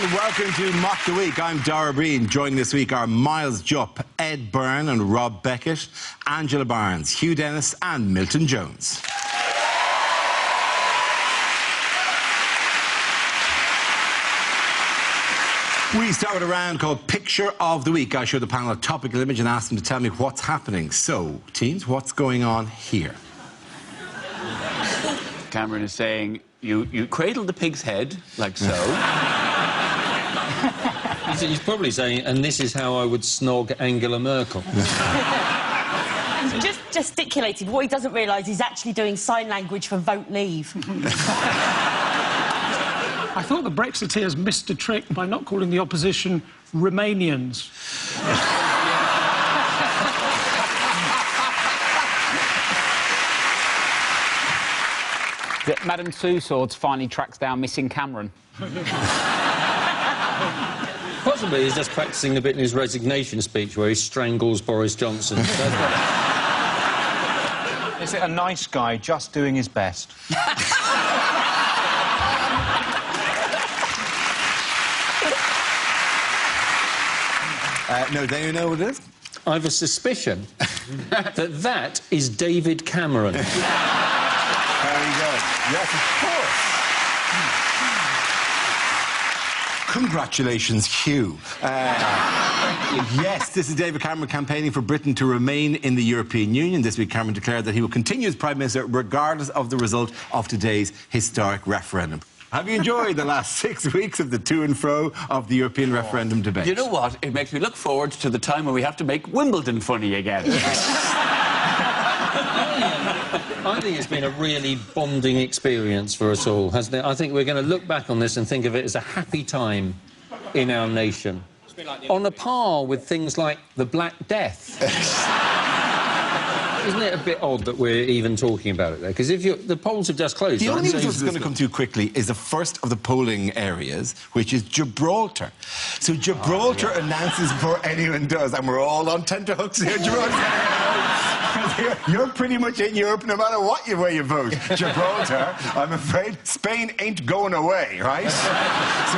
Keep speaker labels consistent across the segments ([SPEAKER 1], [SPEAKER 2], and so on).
[SPEAKER 1] And welcome to Mock the Week. I'm Dara Breen. Joining this week are Miles Jupp, Ed Byrne and Rob Beckett, Angela Barnes, Hugh Dennis and Milton Jones. We start with a round called Picture of the Week. I show the panel a topical image and ask them to tell me what's happening. So, teams, what's going on here?
[SPEAKER 2] Cameron is saying, you cradle the pig's head, like so.
[SPEAKER 3] He's probably saying, and this is how I would snog Angela Merkel.
[SPEAKER 4] He's just gesticulating. What he doesn't realise, he's actually doing sign language for vote leave.
[SPEAKER 5] I thought the Brexiteers missed a trick by not calling the opposition Romanians.
[SPEAKER 6] That Madame Tussauds finally tracks down missing Cameron.
[SPEAKER 3] Possibly he's just practising a bit in his resignation speech where he strangles Boris Johnson.
[SPEAKER 7] Is it a nice guy just doing his best?
[SPEAKER 1] No, do you know what it is?
[SPEAKER 3] I have a suspicion that is David Cameron.
[SPEAKER 1] There you go. Yes, of course. Congratulations, Hugh. Yes, this is David Cameron campaigning for Britain to remain in the European Union. This week, Cameron declared that he will continue as Prime Minister regardless of the result of today's historic referendum. Have you enjoyed the last 6 weeks of the to and fro of the European referendum debate?
[SPEAKER 2] You know what? It makes me look forward to the time when we have to make Wimbledon funny again.
[SPEAKER 3] I think it's been a really bonding experience for us all, hasn't it? I think we're going to look back on this and think of it as a happy time in our nation. On a par with things like the Black Death. Isn't it a bit odd that we're even talking about it there? Because if the polls have just closed...
[SPEAKER 1] The only thing that's going to come to quickly is the first of the polling areas, which is Gibraltar. So Gibraltar announces before anyone does, and we're all on tenterhooks here, Gibraltar. You're pretty much in Europe no matter what way you vote. Gibraltar, I'm afraid Spain ain't going away, right? So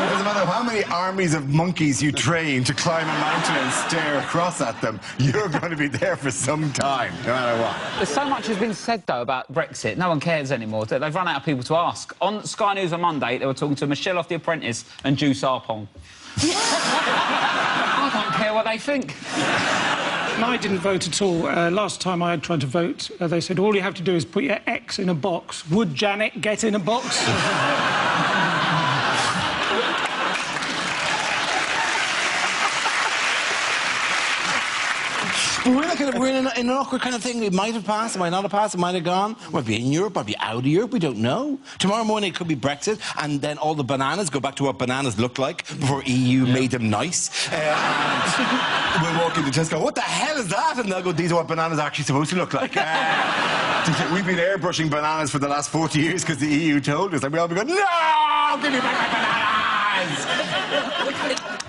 [SPEAKER 1] it doesn't matter how many armies of monkeys you train to climb a mountain and stare across at them, you're going to be there for some time, no matter what.
[SPEAKER 6] There's so much has been said, though, about Brexit. No one cares anymore. They've run out of people to ask. On Sky News on Monday, they were talking to Michelle off The Apprentice and Drew Sarpong. I don't care what they think.
[SPEAKER 5] I didn't vote at all. Last time I tried to vote, they said all you have to do is put your X in a box. Would Janet get in a box?
[SPEAKER 1] But we're in an awkward kind of thing. It might have passed, it might not have passed, it might have gone. Might be in Europe, might be out of Europe, we don't know. Tomorrow morning it could be Brexit, and then all the bananas go back to what bananas looked like before EU made them nice. And we'll walk into Tesco, what the hell is that? And they'll go, these are what bananas are actually supposed to look like. We've been airbrushing bananas for the last 40 years because the EU told us, and we all be going, no! Give me back my bananas!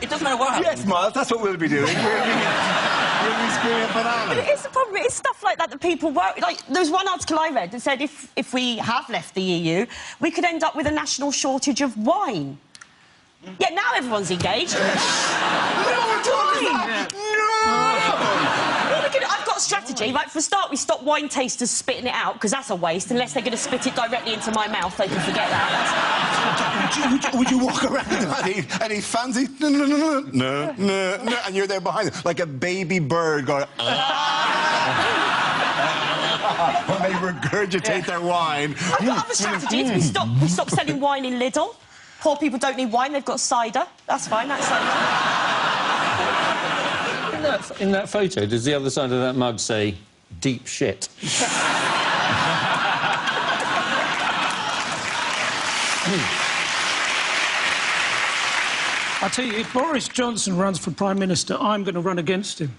[SPEAKER 2] It doesn't matter what happens.
[SPEAKER 1] Yes, Miles, that's what we'll be doing. We'll be screwing bananas.
[SPEAKER 4] But it's the problem, it's stuff like that people worry. Like, there was one article I read that said if we have left the EU, we could end up with a national shortage of wine. Yeah, now everyone's engaged.
[SPEAKER 1] No,
[SPEAKER 4] I've got a strategy. Right, for a start, we stop wine tasters spitting it out, because that's a waste. Unless they're going to spit it directly into my mouth, they can forget that.
[SPEAKER 1] Would you walk around and he fancy no, and you're there behind him like a baby bird going when they regurgitate their wine.
[SPEAKER 4] I've got other strategies. We stop selling wine in Lidl. Poor people don't need wine, they've got cider. That's fine, that's cider.
[SPEAKER 3] In that photo, does the other side of that mug say, deep shit?
[SPEAKER 5] I tell you, if Boris Johnson runs for Prime Minister, I'm going to run against him.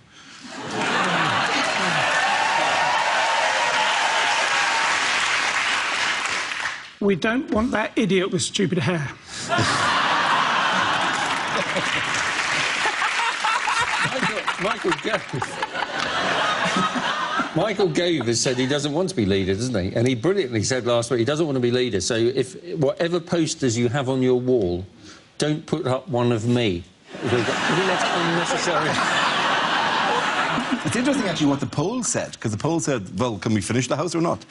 [SPEAKER 5] We don't want that idiot with stupid hair.
[SPEAKER 3] Michael Gove has said he doesn't want to be leader, doesn't he? And he brilliantly said last week he doesn't want to be leader. So if whatever posters you have on your wall don't put up one of me. I think that's unnecessary.
[SPEAKER 1] It's interesting, actually, what the poll said, because the poll said, well, can we finish the house or not?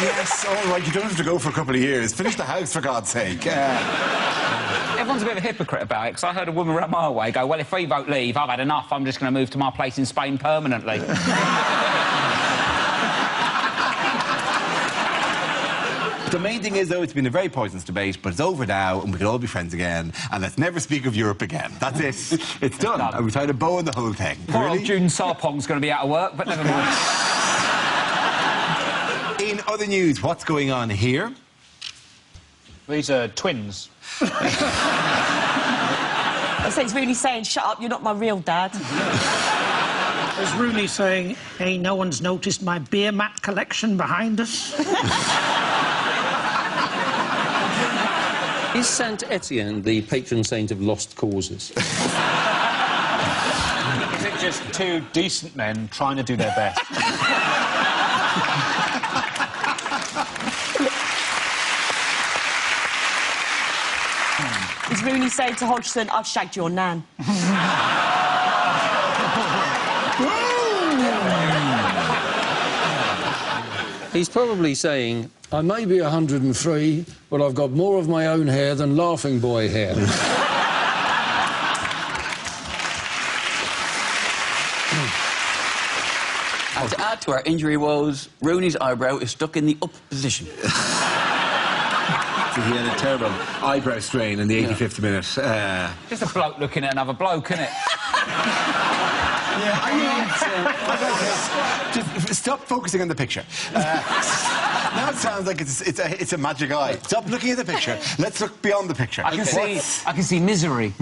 [SPEAKER 1] Yes, all right, you don't have to go for a couple of years. Finish the house, for God's sake.
[SPEAKER 6] Everyone's a bit of a hypocrite about it, because I heard a woman around my way go, well, if we vote leave, I've had enough, I'm just going to move to my place in Spain permanently.
[SPEAKER 1] The main thing is, though, it's been a very poisonous debate, but it's over now, and we can all be friends again, and let's never speak of Europe again. That's it. It's done. And we tried to bow in the whole thing.
[SPEAKER 6] Poor old June Sarpong's going to be out of work, but never mind.
[SPEAKER 1] In other news, what's going on here?
[SPEAKER 7] These are twins.
[SPEAKER 4] I say it's Rooney saying, shut up, you're not my real dad.
[SPEAKER 5] There's Rooney saying, hey, no one's noticed my beer mat collection behind us.
[SPEAKER 3] Is Saint Etienne the patron saint of lost causes?
[SPEAKER 7] Is it just two decent men trying to do their best?
[SPEAKER 4] Is Rooney saying to Hodgson, I've shagged your nan?
[SPEAKER 3] He's probably saying, I may be 103, but I've got more of my own hair than Laughing Boy hair.
[SPEAKER 2] And to add to our injury woes, Rooney's eyebrow is stuck in the up position.
[SPEAKER 1] So he had a terrible eyebrow strain in the 85th minute.
[SPEAKER 6] Just a bloke looking at another bloke, isn't it?
[SPEAKER 1] Just stop focusing on the picture. Now it sounds like it's a magic eye. Stop looking at the picture. Let's look beyond the picture.
[SPEAKER 6] I can see misery.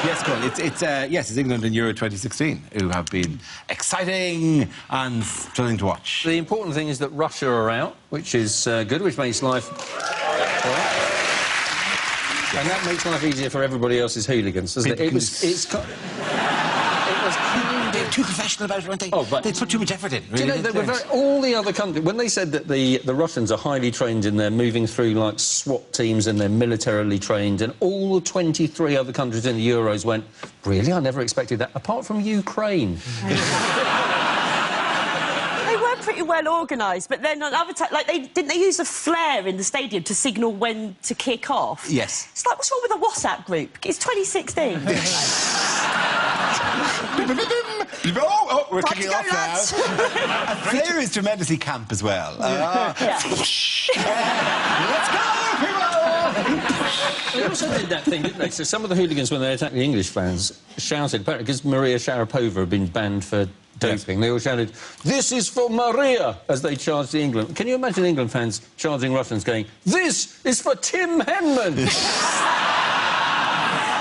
[SPEAKER 1] Yes, go on. It's England in Euro 2016 who have been exciting and thrilling to watch.
[SPEAKER 3] The important thing is that Russia are out, which is good, which makes life... And that makes life easier for everybody else's hooligans, doesn't it?
[SPEAKER 1] They're too professional about it, weren't they?
[SPEAKER 3] Oh, but
[SPEAKER 1] they put too much effort in. Really,
[SPEAKER 3] do you know, all the other countries, when they said that the Russians are highly trained and they're moving through like SWAT teams and they're militarily trained, and all the 23 other countries in the Euros went, really? I never expected that, apart from Ukraine.
[SPEAKER 4] They were pretty well organised, but then on other times, like, didn't they use a flare in the stadium to signal when to kick off?
[SPEAKER 1] Yes.
[SPEAKER 4] It's like, what's wrong with the WhatsApp group? It's 2016.
[SPEAKER 1] We're kicking off now. Flair is tremendously camp as well. Let's go, people!
[SPEAKER 3] They also did that thing, didn't they? So some of the hooligans, when they attacked the English fans, shouted, apparently because Maria Sharapova had been banned for doping, they all shouted, "This is for Maria," as they charged the England. Can you imagine England fans charging Russians going, "This is for Tim Henman"?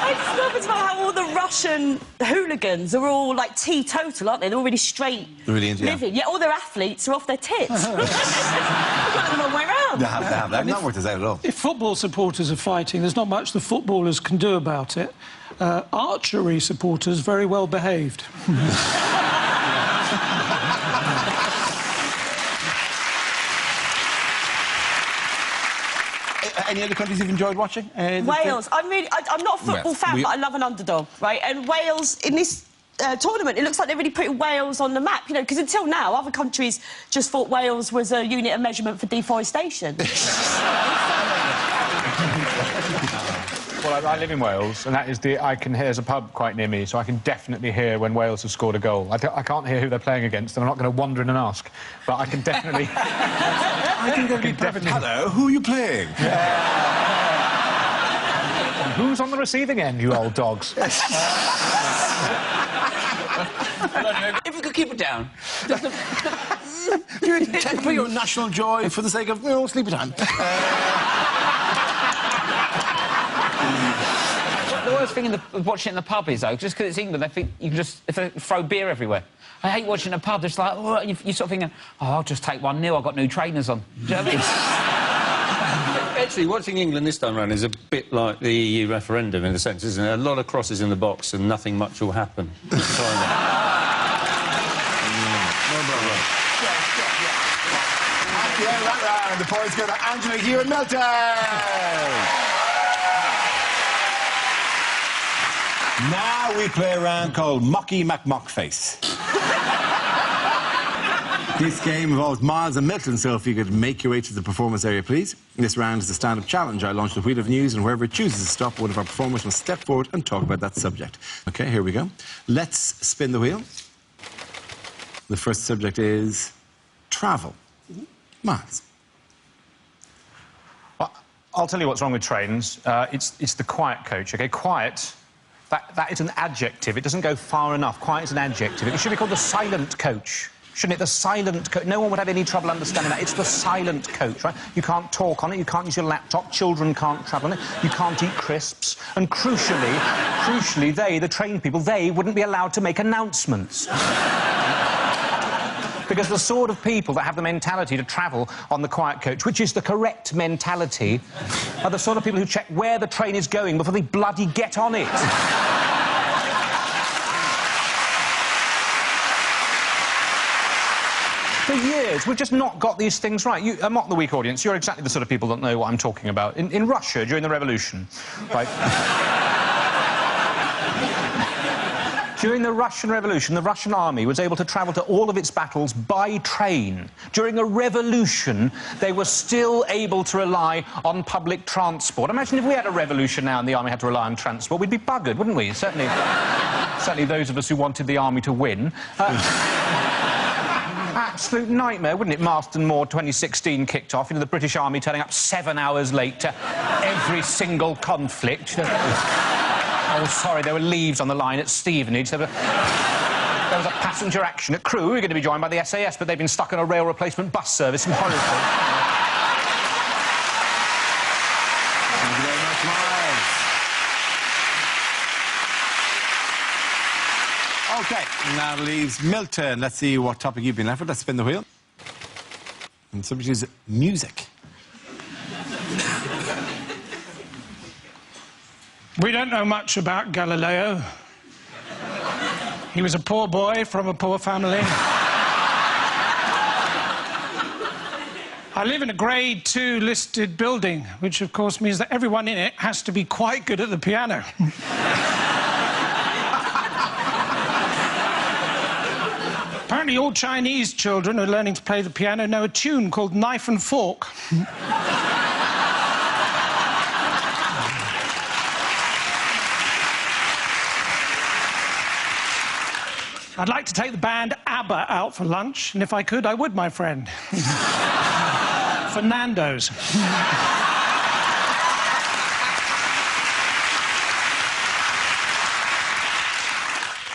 [SPEAKER 4] I just love as well how all the Russian hooligans are all, like, teetotal, aren't they? They're all really straight living. Yeah, all their athletes are off their tits. They've got them the wrong way around.
[SPEAKER 1] They have. They've not worked us out at all.
[SPEAKER 5] If football supporters are fighting, there's not much the footballers can do about it. Archery supporters, very well behaved.
[SPEAKER 1] Any other countries you've enjoyed watching?
[SPEAKER 4] Wales. I'm not a football fan, but I love an underdog, right? And Wales, in this tournament, it looks like they're really putting Wales on the map, you know, because until now, other countries just thought Wales was a unit of measurement for deforestation.
[SPEAKER 7] Well, I live in Wales, and that is I can hear, there's a pub quite near me, so I can definitely hear when Wales have scored a goal. I can't hear who they're playing against, and I'm not going to wander in and ask, but I can definitely...
[SPEAKER 1] I think they'll be perfect. Hello, who are you playing?
[SPEAKER 7] Who's on the receiving end, you old dogs?
[SPEAKER 2] If we could keep it down.
[SPEAKER 1] You temper your national joy for the sake of, sleepy time.
[SPEAKER 6] The worst thing watching in the pub is, though, just because it's England, they think you can just throw beer everywhere. I hate watching a pub. It's like, oh, you're sort of thinking, oh, I'll just take 1-0. I've got new trainers on. Do you know what I mean?
[SPEAKER 3] Actually, watching England this time around is a bit like the EU referendum in a sense, isn't it? A lot of crosses in the box and nothing much will happen.
[SPEAKER 1] the end of that round. The points go to Angela, Hugh and Milton. Now we play a round called Mocky McMockface. This game involves Miles and Milton, so if you could make your way to the performance area, please. This round is a stand-up challenge. I launch the wheel of news, and wherever it chooses to stop, one of our performers must step forward and talk about that subject. OK, here we go. Let's spin the wheel. The first subject is travel. Miles.
[SPEAKER 7] Well, I'll tell you what's wrong with trains. It's the quiet coach, OK? Quiet, that is an adjective. It doesn't go far enough. Quiet is an adjective. It should be called the silent coach. Shouldn't it? The silent coach. No one would have any trouble understanding that. It's the silent coach, right? You can't talk on it, you can't use your laptop, children can't travel on it, you can't eat crisps, and crucially, the train people, they wouldn't be allowed to make announcements. Because the sort of people that have the mentality to travel on the quiet coach, which is the correct mentality, are the sort of people who check where the train is going before they bloody get on it. For years, we've just not got these things right. Mock the Week audience, you're exactly the sort of people that know what I'm talking about. In Russia, during the revolution, right? During the Russian Revolution, the Russian army was able to travel to all of its battles by train. During a revolution, they were still able to rely on public transport. Imagine if we had a revolution now and the army had to rely on transport, we'd be buggered, wouldn't we? Certainly those of us who wanted the army to win. Absolute nightmare, wouldn't it? Marston Moor 2016 kicked off, the British Army turning up 7 hours late to every single conflict. Oh, sorry, there were leaves on the line at Stevenage. There was a passenger action at Crewe. We were going to be joined by the SAS, but they've been stuck on a rail replacement bus service in Horrible.
[SPEAKER 1] Thank you very much, Miles. OK, now it leaves Milton. Let's see what topic you've been left with. Let's spin the wheel. And the subject is music.
[SPEAKER 5] We don't know much about Galileo. He was a poor boy from a poor family. I live in a Grade 2 listed building, which of course means that everyone in it has to be quite good at the piano. Apparently all Chinese children who are learning to play the piano know a tune called Knife and Fork. I'd like to take the band ABBA out for lunch, and if I could, I would, my friend. For Nando's.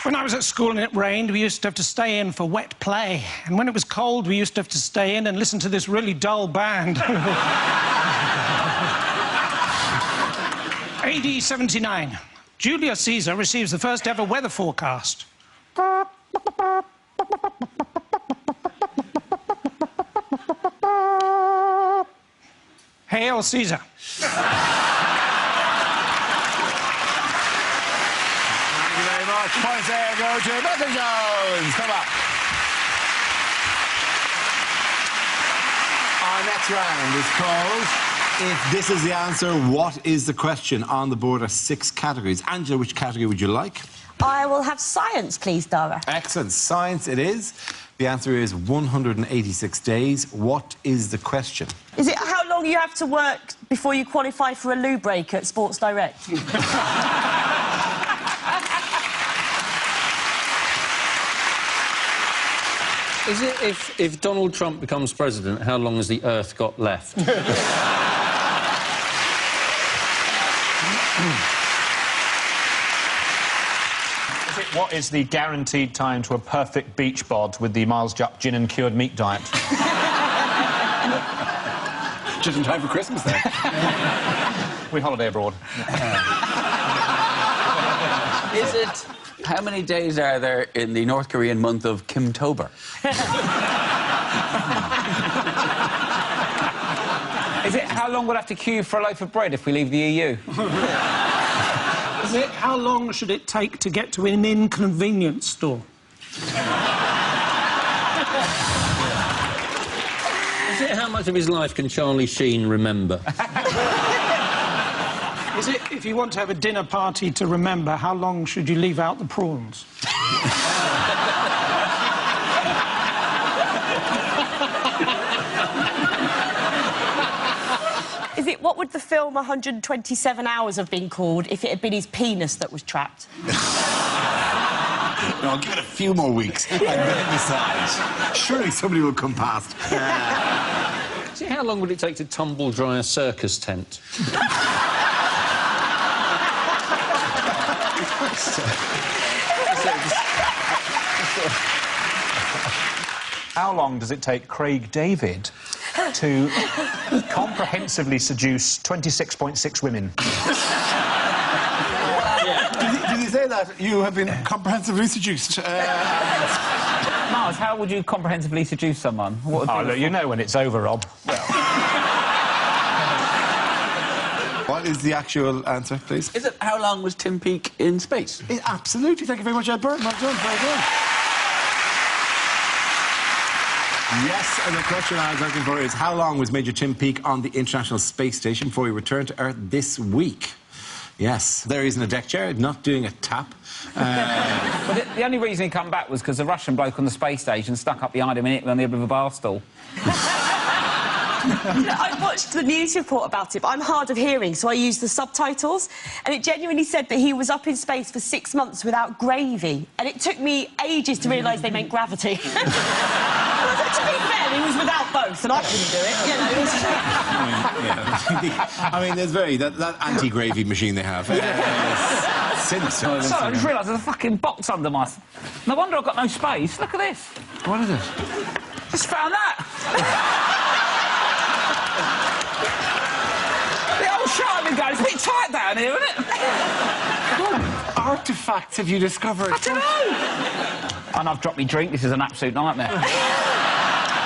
[SPEAKER 5] When I was at school and it rained, we used to have to stay in for wet play. And when it was cold, we used to have to stay in and listen to this really dull band. AD 79. Julius Caesar receives the first ever weather forecast. Hail Caesar.
[SPEAKER 1] Thank you very much. Points there go to Milton Jones. Come up. Our next round is called If This Is the Answer, What Is the Question? On the board are 6 categories. Angela, which category would you like?
[SPEAKER 4] I will have science, please, Dara.
[SPEAKER 1] Excellent. Science it is. The answer is 186 days. What is the question?
[SPEAKER 4] Is it how long you have to work before you qualify for a loo break at Sports Direct?
[SPEAKER 3] Is it if Donald Trump becomes president, how long has the Earth got left?
[SPEAKER 7] What is the guaranteed time to a perfect beach bod with the Miles Jupp gin and cured meat diet?
[SPEAKER 1] Just in time for Christmas, then.
[SPEAKER 7] We holiday abroad.
[SPEAKER 2] Is it... How many days are there in the North Korean month of Kimtober?
[SPEAKER 6] Is it how long we'll have to queue for a loaf of bread if we leave the EU?
[SPEAKER 5] Is it how long should it take to get to an inconvenience store?
[SPEAKER 3] Is it how much of his life can Charlie Sheen remember?
[SPEAKER 5] Is it, if you want to have a dinner party to remember, how long should you leave out the prawns?
[SPEAKER 4] Is it, what would the film 127 Hours have been called if it had been his penis that was trapped?
[SPEAKER 1] No, I'll give it a few more weeks and then decide. Surely somebody will come past.
[SPEAKER 3] See, how long would it take to tumble dry a circus tent?
[SPEAKER 7] How long does it take Craig David to comprehensively seduce 26.6 women?
[SPEAKER 1] Did you say that? You have been comprehensively seduced.
[SPEAKER 6] Mars, how would you comprehensively seduce someone? What would be
[SPEAKER 7] Look, you know when it's over, Rob.
[SPEAKER 1] What is the actual answer, please?
[SPEAKER 2] Is it how long was Tim Peake in space?
[SPEAKER 1] Absolutely. Thank you very much, Ed Byrne. Well done. Very good. Yes, and the question I was looking for is how long was Major Tim Peake on the International Space Station before he returned to Earth this week? Yes, there he's in a deck chair, not doing a tap.
[SPEAKER 6] Well, the only reason he come back was because the Russian bloke on the space station stuck up behind him on the end of a bar stool.
[SPEAKER 4] I watched the news report about it, but I'm hard of hearing, so I used the subtitles, and it genuinely said that he was up in space for 6 months without gravy, and it took me ages to realise they meant gravity. To be fair, he was without both, and I couldn't do it, you know.
[SPEAKER 1] I mean, there's that anti-gravy machine they have. Since.
[SPEAKER 6] Sorry, I just realised there's a fucking box under my... No wonder I've got no space. Look at this.
[SPEAKER 1] What is it?
[SPEAKER 6] Just found that. The old Charlie goes, it's a bit tight down here, isn't it?
[SPEAKER 1] What artefacts have you discovered?
[SPEAKER 6] I don't know. And I've dropped my drink. This is an absolute nightmare.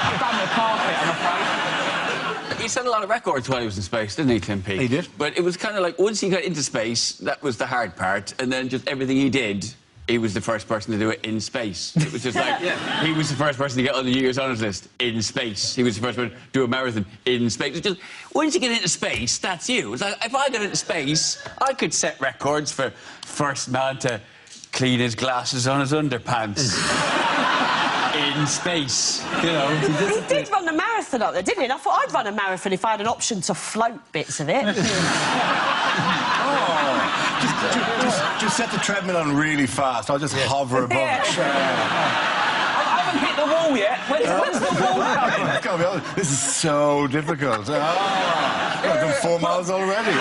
[SPEAKER 6] I've done the carpet, I'm afraid.
[SPEAKER 2] He set a lot of records while he was in space, didn't he, Tim Peake?
[SPEAKER 1] He did.
[SPEAKER 2] But it was kind of like, once he got into space, that was the hard part, and then just everything he did, he was the first person to do it in space. It was just like, he was the first person to get on the New Year's Honours list in space. He was the first one to do a marathon in space. It's just, once you get into space, that's you. It's like, if I got into space, I could set records for first man to clean his glasses on his underpants. In space, you know.
[SPEAKER 4] He did run a marathon up there, didn't he? And I thought I'd run a marathon if I had an option to float bits of it.
[SPEAKER 1] Just set the treadmill on really fast. I'll just hover above it.
[SPEAKER 6] I haven't hit the wall yet. When's the wall coming?
[SPEAKER 1] It's gotta be honest, this is so difficult. I've done 4 miles already.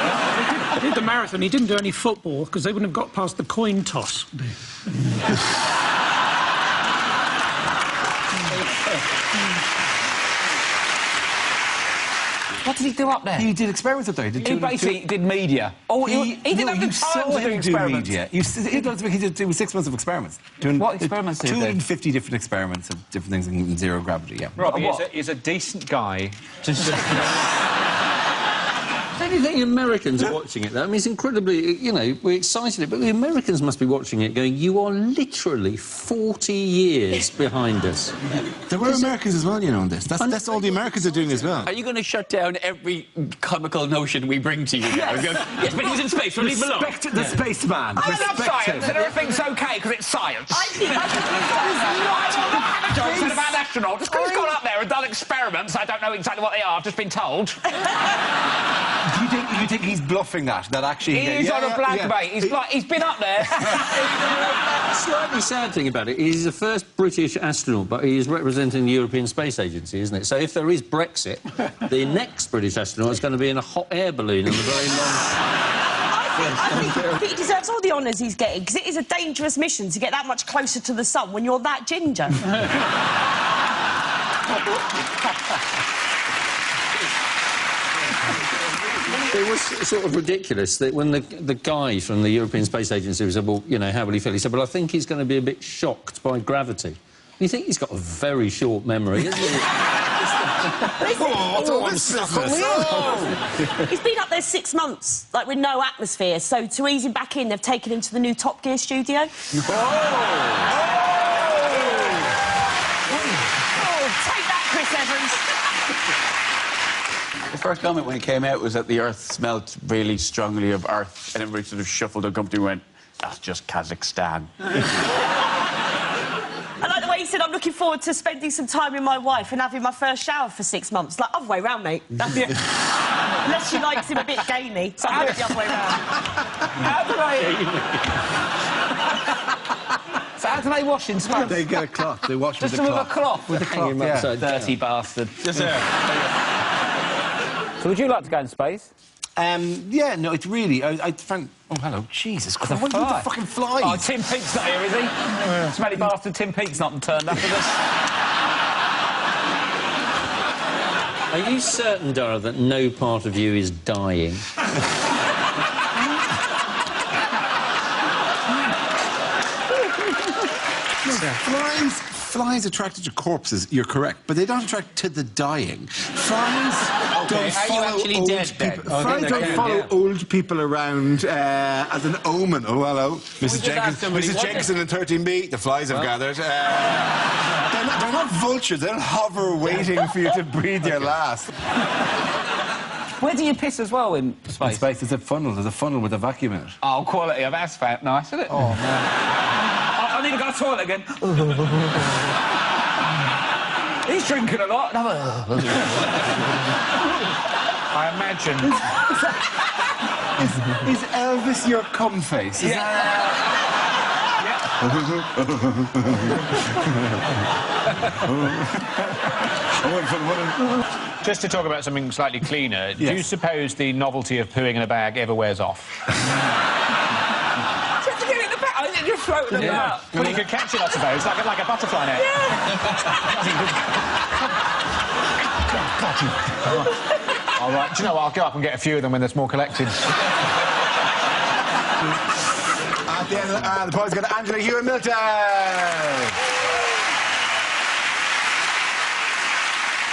[SPEAKER 5] He did the marathon. He didn't do any football because they wouldn't have got past the coin toss.
[SPEAKER 6] What did he do up there?
[SPEAKER 1] He did experiments up there.
[SPEAKER 6] He basically did media. Oh, he didn't have the time to do experiments.
[SPEAKER 1] Media. He did 6 months of experiments.
[SPEAKER 6] What experiments did he do?
[SPEAKER 1] 250 different experiments of different things in zero gravity, yeah.
[SPEAKER 7] Robbie is a decent guy.
[SPEAKER 3] Don't you think Americans are watching it, though? I mean, it's incredibly... You know, we're excited, but the Americans must be watching it going, you are literally 40 years behind us.
[SPEAKER 1] There were Americans as well, you know, on this. That's all the Americans are doing as well.
[SPEAKER 2] Are you going to shut down every comical notion we bring to you now? Yes, but he's in space, so leave him alone.
[SPEAKER 1] Respect the spaceman.
[SPEAKER 6] I love science, and everything's OK because it's science.
[SPEAKER 4] I think
[SPEAKER 6] John said about astronauts. Just because he's gone up there and done experiments, I don't know exactly what they are, I've just been told.
[SPEAKER 1] Do you think he's bluffing that actually...
[SPEAKER 6] He's on a blank, mate. He's been up there.
[SPEAKER 3] The slightly sad thing about it, he's the first British astronaut, but he is representing the European Space Agency, isn't it? So if there is Brexit, the next British astronaut is going to be in a hot air balloon on a very long...
[SPEAKER 4] I think he deserves all the honours he's getting, because it is a dangerous mission to get that much closer to the sun when you're that ginger.
[SPEAKER 3] It was sort of ridiculous that when the guy from the European Space Agency said, well, you know, how will he feel? He said, well, I think he's going to be a bit shocked by gravity. You think he's got a very short memory, isn't he?
[SPEAKER 4] He's been up there 6 months, like, with no atmosphere, so to ease him back in, they've taken him to the new Top Gear studio. Take that, Chris Evans.
[SPEAKER 2] first comment when it came out was that the Earth smelt really strongly of Earth, and everybody sort of shuffled and company went, that's just Kazakhstan.
[SPEAKER 4] I like the way he said, I'm looking forward to spending some time with my wife and having my first shower for 6 months. Like, other way round, mate. That's it. Unless she likes him a bit gamey. So I do it the other way round.
[SPEAKER 6] So how do they wash in space?
[SPEAKER 1] They get a cloth. They wash with
[SPEAKER 6] Just
[SPEAKER 1] the
[SPEAKER 6] with
[SPEAKER 1] cloth.
[SPEAKER 6] a cloth?
[SPEAKER 3] With the cloth, yeah.
[SPEAKER 6] Dirty bastard.
[SPEAKER 2] Just
[SPEAKER 6] So would you like to go in space?
[SPEAKER 1] Yeah, no, it's really... I found... Oh, hello. Jesus Christ. What are the fucking flies?
[SPEAKER 6] Oh, Tim Peake's not here, is he? Smelly bastard Tim Peake's not turned up with us.
[SPEAKER 3] Are you certain, Dara, that no part of you is dying?
[SPEAKER 1] Flies attracted to corpses, you're correct, but they don't attract to the dying. Flies don't follow old people around as an omen. Oh, hello. Mrs. Jenkinson in 13B, the flies have gathered. They're not vultures, they'll hover waiting for you to breathe your last.
[SPEAKER 6] Where do you piss as well in space?
[SPEAKER 1] In space, there's a funnel with a vacuum in it.
[SPEAKER 6] Oh, quality of asphalt. Nice, isn't it?
[SPEAKER 1] Oh, man.
[SPEAKER 6] I need to go to the toilet again. He's drinking a lot.
[SPEAKER 7] I imagine...
[SPEAKER 1] Is Elvis your cum face? Is
[SPEAKER 7] Just to talk about something slightly cleaner, do you suppose the novelty of pooing in a bag ever wears off?
[SPEAKER 6] Just to get it in the back. I think you're floating about.
[SPEAKER 7] Well, you could catch it, I suppose, like a butterfly net. All right, do you know what? I'll go up and get a few of them when there's more collected.
[SPEAKER 1] At the end of the points go to Angela Hewitt-Milton.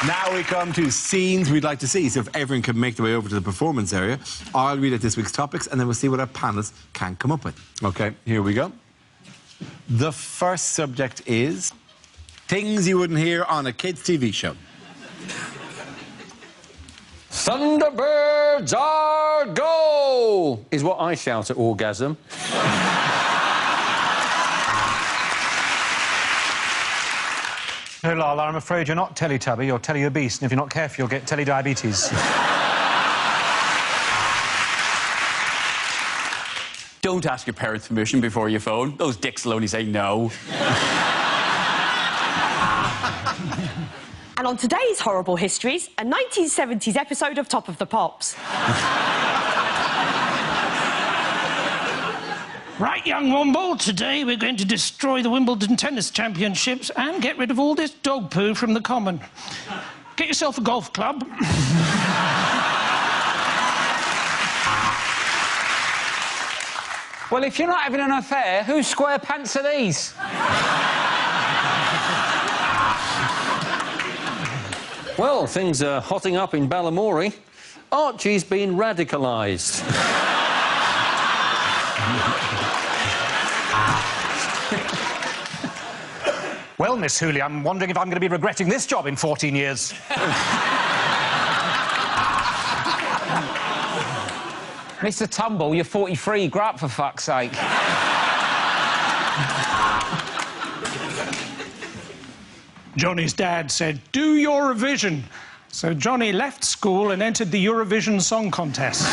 [SPEAKER 1] Now we come to scenes we'd like to see. So if everyone can make their way over to the performance area, I'll read out this week's topics and then we'll see what our panelists can come up with. OK, here we go. The first subject is things you wouldn't hear on a kids' TV show.
[SPEAKER 3] Thunderbirds are go! Is what I shout at orgasm.
[SPEAKER 7] No, Lala, I'm afraid you're not Teletubby, you're Teleobese, and if you're not careful, you'll get telediabetes.
[SPEAKER 2] Don't ask your parents' permission before you phone. Those dicks will only say no.
[SPEAKER 4] And on today's Horrible Histories, a 1970s episode of Top of the Pops.
[SPEAKER 5] Right, young Womble, today we're going to destroy the Wimbledon Tennis Championships and get rid of all this dog poo from the common. Get yourself a golf club.
[SPEAKER 6] Well, if you're not having an affair, whose square pants are these?
[SPEAKER 3] Well, things are hotting up in Balamory. Archie's been radicalised.
[SPEAKER 7] Well, Miss Hooley, I'm wondering if I'm going to be regretting this job in 14 years.
[SPEAKER 6] Mr. Tumble, you're 43. Grow up, for fuck's sake.
[SPEAKER 5] Johnny's dad said, do Eurovision. So Johnny left school and entered the Eurovision Song Contest.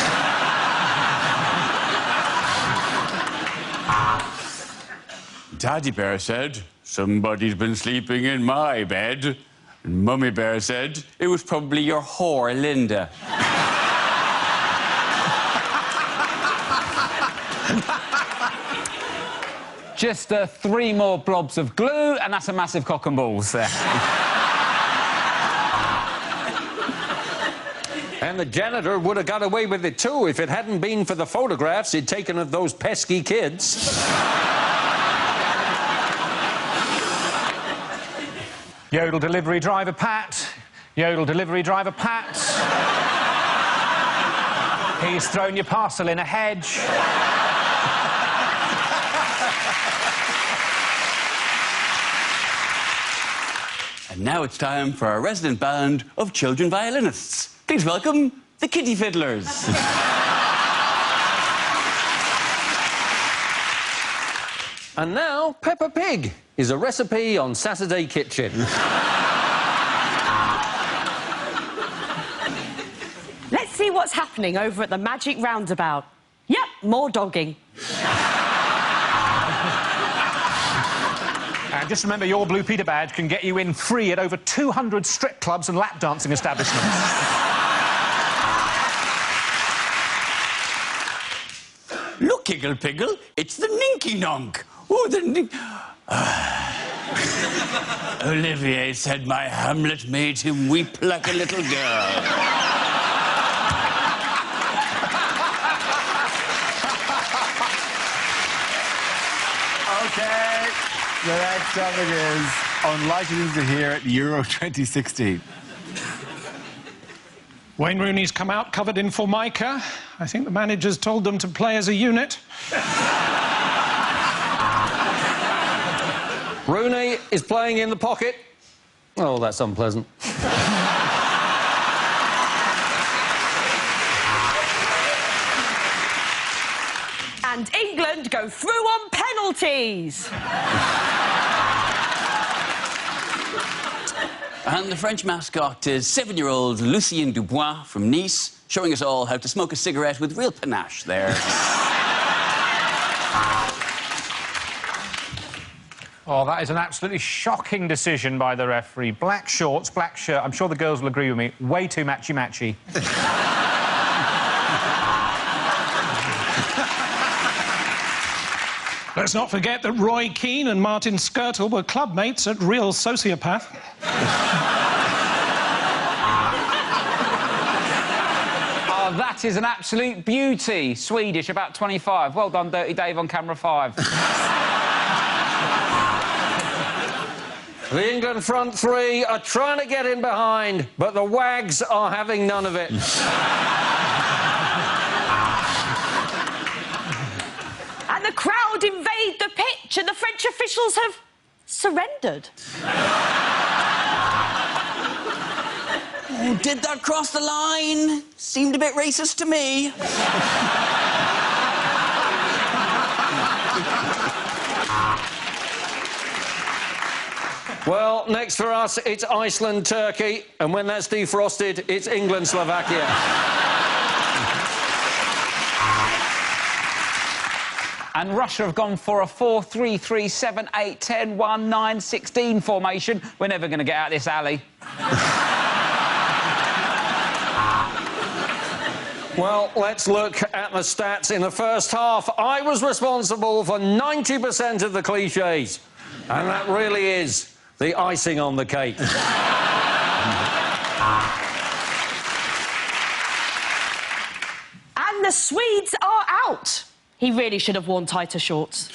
[SPEAKER 2] Daddy Bear said, somebody's been sleeping in my bed. And Mummy Bear said, it was probably your whore, Linda.
[SPEAKER 6] Just 3 more blobs of glue, and that's a massive cock and balls there.
[SPEAKER 3] And the janitor would have got away with it too if it hadn't been for the photographs he'd taken of those pesky kids.
[SPEAKER 7] Yodel delivery driver Pat. Yodel delivery driver Pat. He's thrown your parcel in a hedge.
[SPEAKER 2] And now it's time for our resident band of children violinists. Please welcome the Kitty Fiddlers.
[SPEAKER 3] And now, Peppa Pig is a recipe on Saturday Kitchen.
[SPEAKER 4] Let's see what's happening over at the Magic Roundabout. Yep, more dogging.
[SPEAKER 7] And just remember, your Blue Peter badge can get you in free at over 200 strip clubs and lap dancing establishments.
[SPEAKER 2] Look, Iggle Piggle, it's the Ninky Nonk. Oh, the Olivier said my Hamlet made him weep like a little girl.
[SPEAKER 1] OK, the next topic is unlikely to hear at Euro 2016.
[SPEAKER 5] Wayne Rooney's come out covered in Formica. I think the managers told them to play as a unit.
[SPEAKER 3] Rooney is playing in the pocket. Oh, that's unpleasant.
[SPEAKER 4] And England go through on penalties.
[SPEAKER 2] And the French mascot is 7-year-old Lucien Dubois from Nice, showing us all how to smoke a cigarette with real panache there.
[SPEAKER 7] Oh, that is an absolutely shocking decision by the referee. Black shorts, black shirt. I'm sure the girls will agree with me. Way too matchy-matchy.
[SPEAKER 5] Let's not forget that Roy Keane and Martin Skirtle were club mates at Real Sociopath.
[SPEAKER 6] Oh, that is an absolute beauty. Swedish, about 25. Well done, Dirty Dave on camera 5.
[SPEAKER 3] The England front three are trying to get in behind, but the Wags are having none of it.
[SPEAKER 4] And the crowd invade the pitch and the French officials have surrendered.
[SPEAKER 2] Oh, did that cross the line? Seemed a bit racist to me.
[SPEAKER 3] Well, next for us, it's Iceland-Turkey, and when that's defrosted, it's England-Slovakia.
[SPEAKER 6] And Russia have gone for a 4-3-3-7-8-10-1-9-16 formation. We're never going to get out of this alley.
[SPEAKER 3] Well, let's look at the stats in the first half. I was responsible for 90% of the clichés, and that really is the icing on the cake.
[SPEAKER 4] And the Swedes are out. He really should have worn tighter shorts.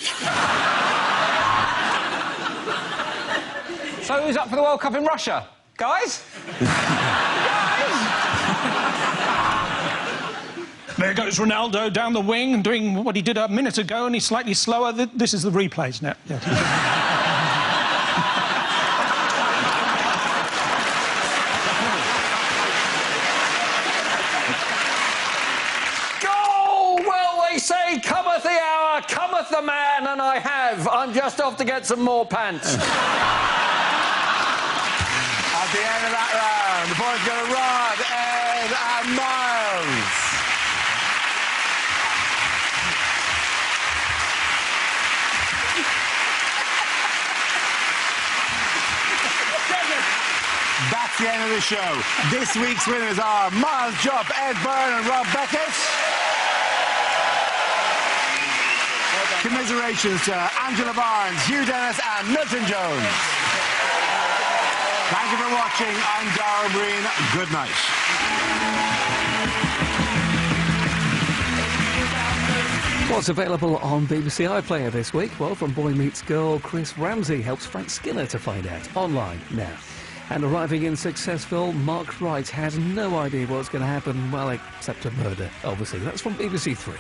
[SPEAKER 6] So who's up for the World Cup in Russia? Guys?
[SPEAKER 5] There goes Ronaldo down the wing, doing what he did a minute ago, and he's slightly slower. This is the replays now. Yeah.
[SPEAKER 3] Say, cometh the hour, cometh the man, and I have. I'm just off to get some more pants.
[SPEAKER 1] At the end of that round, the boys go to Rod, Ed and Miles. That's the end of the show. This week's winners are Miles Jupp, Ed Byrne and Rob Beckett. Commiserations to Angela Barnes, Hugh Dennis and Milton Jones. Thank you for watching. I'm Darrell Breen. Good night.
[SPEAKER 8] What's available on BBC iPlayer this week? Well, from Boy Meets Girl, Chris Ramsey helps Frank Skinner to find out. Online now. And arriving in Successville, Mark Wright has no idea what's going to happen, well, except a murder, obviously. That's from BBC 3.